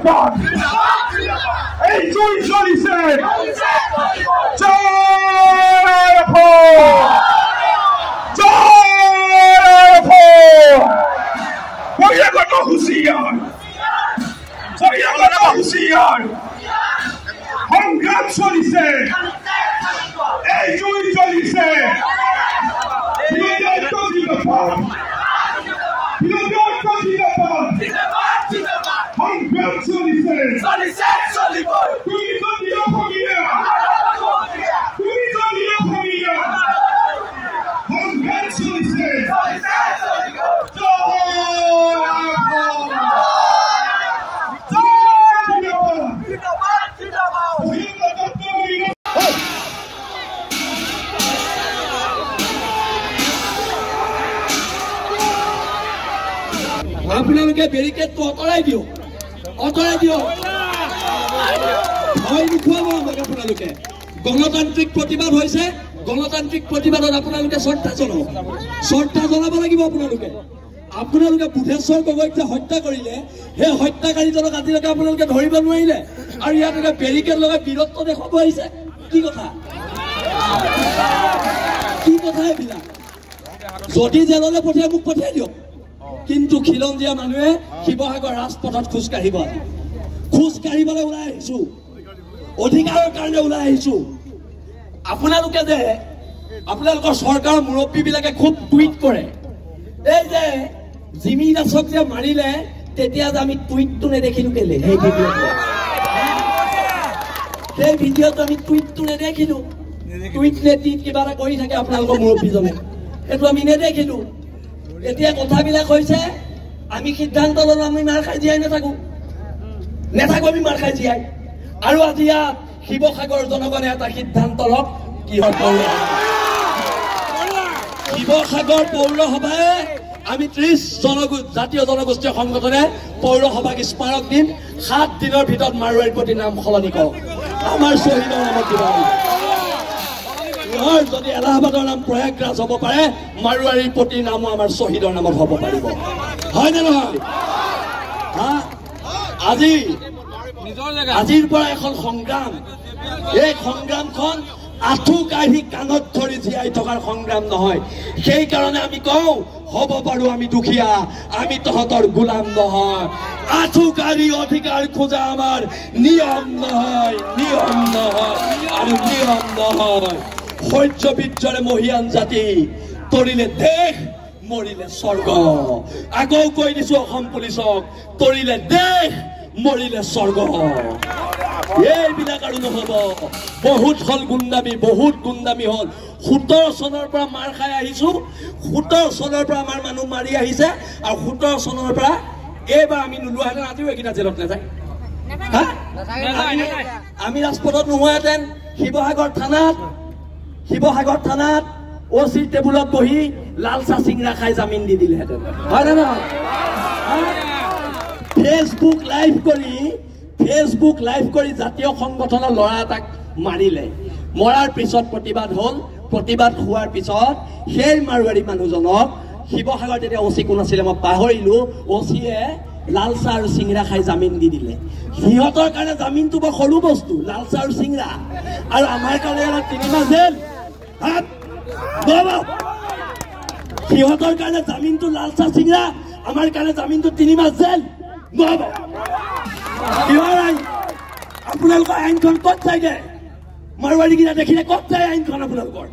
জিন্দাবাদ এই জয় চলিছে জয় বহিৰাগত হুঁশিয়াৰ সংগ্ৰাম চলিছে এই জয় চলিছে আপোনালোকে বেৰিকেডটো অঁতৰাই দিয়ক ভয় নোখোৱাব আমাক আপোনালোকে গণতান্ত্ৰিক প্ৰতিবাদ হৈছে গণতান্ত্ৰিক প্ৰতিবাদত আপোনালোকে শ্ৰদ্ধা জনাব লাগিব আপোনালোকে বুধেশ্বৰ গগৈক যে হত্যা কৰিলে সেই হত্যাকাৰীজনক আজিলৈকে আপোনালোকে ধৰিব নোৱাৰিলে আৰু ইয়াত এটা বেৰিকেড লগাই বীৰত্ব দেখুৱাব আহিছে কি কথা এইবিলাক যদি জেললৈ পঠিয়াই মোক পঠিয়াই দিয়ক কিন্তু খিলঞ্জীয়া মানুহে শিৱসাগৰ ৰাজপথত খোজকাঢ়িবলৈ ওলাই আহিছো অধিকাৰৰ কাৰণে ওলাই আহিছো আপোনালোকে যে আপোনালোকৰ চৰকাৰৰ মুৰব্বীবিলাকে খুব টুইট কৰে এই যে জিমি দাসক যে মাৰিলে তেতিয়া যে আমি টুইটটো নেদেখিলো কেলে সেই ভিডিঅ'টো আমি টুইটটো নেদেখিলো টুইট নেটিত কিবা এটা কৰি থাকে আপোনালোকৰ মুৰব্বীজনে সেইটো আমি নেদেখিলো এতিয়া কথাবিলাক হৈছে আমি সিদ্ধান্ত ললো আমি মাৰ খাই জীয়াই নাথাকো আমি মাৰ খাই জীয়াই আৰু আজি ইয়াত শিৱসাগৰ জনগণে এটা সিদ্ধান্ত লওক কি হয় শিৱসাগৰ পৌৰসভাই আমি 30 জাতীয় জনগোষ্ঠীয় সংগঠনে পৌৰসভাক স্মাৰক দিম 7 দিনৰ ভিতৰত মাৰোৱাৰীৰ প্ৰতি নাম সলনি কৰক আমাৰ শ্বহীদৰ নামত দিব যদি এলাহাবাদৰ নাম প্ৰয়াগৰাজ হ'ব পাৰে মাৰোৱাৰীৰ প্ৰতি নামো আমাৰ শ্বহীদৰ নামত হ'ব পাৰিব হয় নে নহয় আজিৰ পৰা এখন সংগ্ৰাম এই সংগ্ৰামখন আঁঠু কাঢ়ি কাণত ধৰি জীয়াই থকাৰ সংগ্ৰাম নহয় সেইকাৰণে আমি কওঁ হ'ব পাৰো আমি দুখীয়া আমি তহঁতৰ গোলাম নহয় আঁঠু কাঢ়ি অধিকাৰ খোজা আমাৰ নিয়ম নহয় সহ্য বীৰ্যৰে মহিয়ান জাতি তৰিলে দেশ মৰিলে স্বৰ্গ আকৌ কৈ দিছো অসম পুলিচক তৰিলে দেশ মৰিলে স্বৰ্গ এইবিলাক আৰু নহব বহুত হল গুণ্ডামি হল 17 চনৰ পৰা মাৰ খাই আহিছো 17 চনৰ পৰা আমাৰ মানুহ মাৰি আহিছে আৰু 17 চনৰ পৰা এইবাৰ আমি নোলোৱাহেঁতেন আজিও এইকেইটা জেলত নাযায় আমি ৰাজপথত নোহোৱাহেঁতেন শিৱসাগৰ থানাত OC টেবুলত বহি লাল চাহ চিংৰা খাই জামিন দি দিলেহেঁতেন হয় নে নহয় ফেচবুক লাইভ কৰি জাতীয় সংগঠনৰ ল'ৰা এটাক মাৰিলে মৰাৰ পিছত প্ৰতিবাদ হোৱাৰ পিছত সেই মাৰোৱাৰী মানুহজনক শিৱসাগৰ যেতিয়া OC কোন আছিলে মই পাহৰিলো OCয়ে লাল চাহ আৰু চিংৰা খাই জামিন দি দিলে সিহঁতৰ কাৰণে জামিনটো বৰ সৰু বস্তু লাল চাহ আৰু চিংৰা আৰু আমাৰ কাৰণে 3 মাহ জেল সিহঁতৰ কাৰণে জামিনটো লাল চাহ চিংৰা আমাৰ কাৰণে জামিনটো 3 মাহ জেল আপোনালোকৰ আইনখন ক'ত যায়গে মাৰোৱাৰীকেইটা দেখিলে ক'ত যায় আইনখন আপোনালোকৰ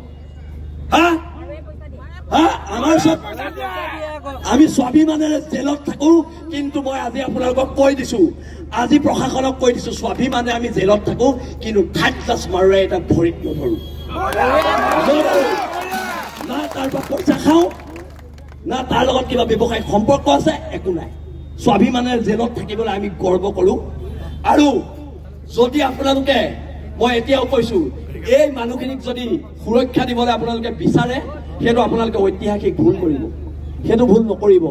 আমাৰ চব আমি স্বাভিমানেৰে জেলত থাকো কিন্তু মই আজি আপোনালোকক কৈ দিছো আজি প্ৰশাসনক কৈ দিছো স্বাভিমানে আমি জেলত থাকো কিন্তু থাৰ্ড ক্লাছ মাৰোৱাৰী এটা ভৰিত নধৰো না তাৰ পৰা পইচা খাওঁ না তাৰ লগত কিবা ব্যৱসায়িক সম্পৰ্ক আছে একো নাই স্বাভিমানেৰে জেলত থাকিবলৈ আমি গৰ্ব কৰো আৰু যদি আপোনালোকে মই এতিয়াও কৈছো এই মানুহখিনিক যদি সুৰক্ষা দিবলৈ আপোনালোকে বিচাৰে সেইটো আপোনালোকে ঐতিহাসিক ভুল কৰিব সেইটো ভুল নকৰিব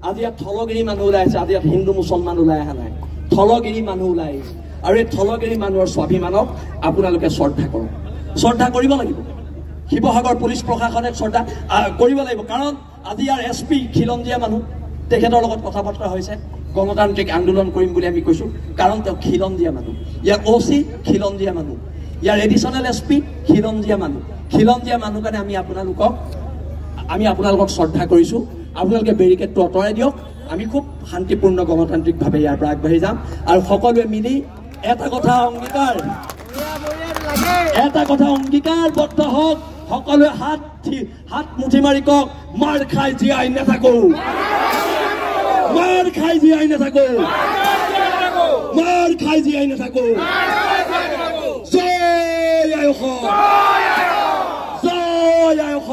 আজি ইয়াত থলগিৰি মানুহ ওলাই আছে আজি ইয়াত হিন্দু মুছলমান ওলাই অহা নাই থলগিৰি মানুহ ওলাই আহিছে আৰু এই থলগিৰি মানুহৰ স্বাভিমানক আপোনালোকে শ্ৰদ্ধা কৰিব লাগিব শিৱসাগৰ পুলিচ প্ৰশাসনে শ্ৰদ্ধা কৰিব লাগিব কাৰণ আজি ইয়াৰ SP খিলঞ্জীয়া মানুহ তেখেতৰ লগত কথা বতৰা হৈছে গণতান্ত্ৰিক আন্দোলন কৰিম বুলি আমি কৈছোঁ কাৰণ তেওঁ খিলঞ্জীয়া মানুহ ইয়াৰ OC খিলঞ্জীয়া মানুহ ইয়াৰ এডিশ্যনেল SP খিলঞ্জীয়া মানুহ কাৰণে আমি আপোনালোকক শ্ৰদ্ধা কৰিছোঁ আপোনালোকে বেৰিকেডটো আঁতৰাই দিয়ক আমি খুব শান্তিপূৰ্ণ গণতান্ত্ৰিকভাৱে ইয়াৰ পৰা আগবাঢ়ি যাম আৰু সকলোৱে মিলি এটা কথা অংগীকাৰবদ্ধ হওক সকলোৱে হাত মুঠি মাৰি কওক মাৰ খাই জীয়াই নাথাকো মাৰ খাই জীয়াই নাথাকো জয় আয়ুষ